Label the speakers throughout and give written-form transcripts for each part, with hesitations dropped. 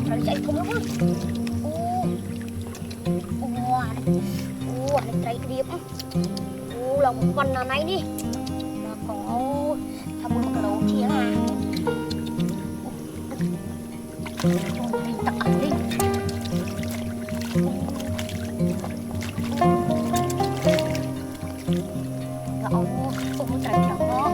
Speaker 1: Trời chạy không lắm. Này chạy điệp. Lòng một phần nào nấy đi. Mà có thằng một cái đầu chia à. Mình tặng ăn đi. Chạy chẳng đó.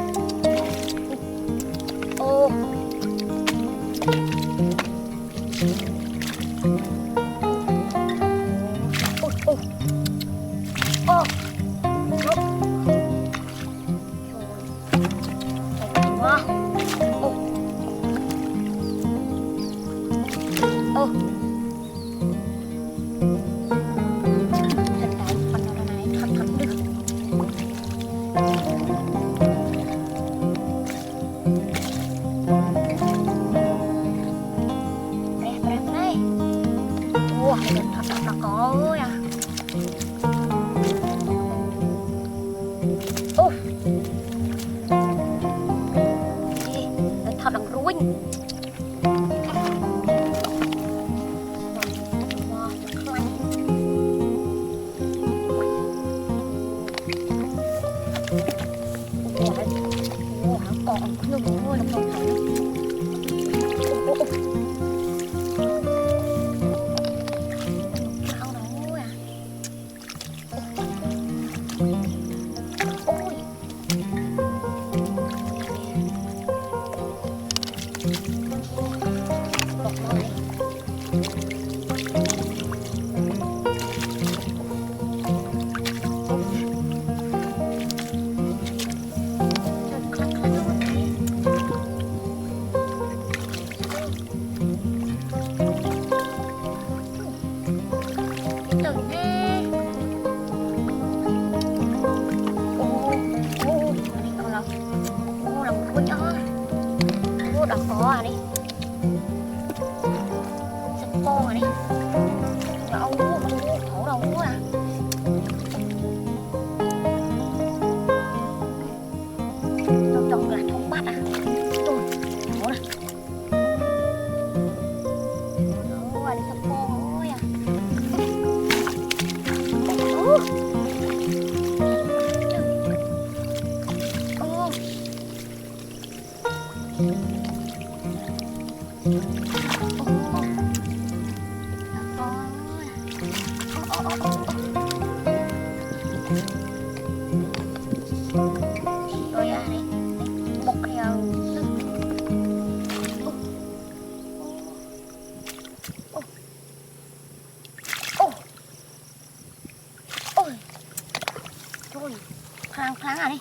Speaker 1: Kháng à đi.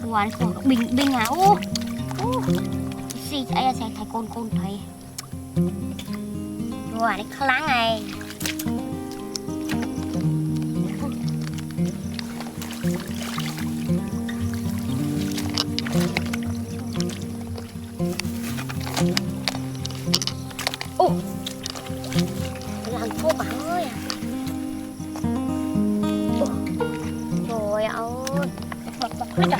Speaker 1: Ngoài này bình bình à. Gì ấy sẽ thấy côn thấy. Ngoài này kháng này. Làm thuốc bà ơi. Trời ơi, bọc hết rồi.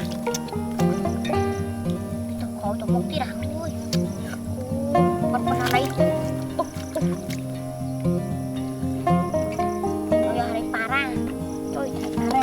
Speaker 1: Tôi khỏi tôi một tí nào thôi. Con nào đây? Ôi giờ đây bà ra. Ôi thầy bà ra.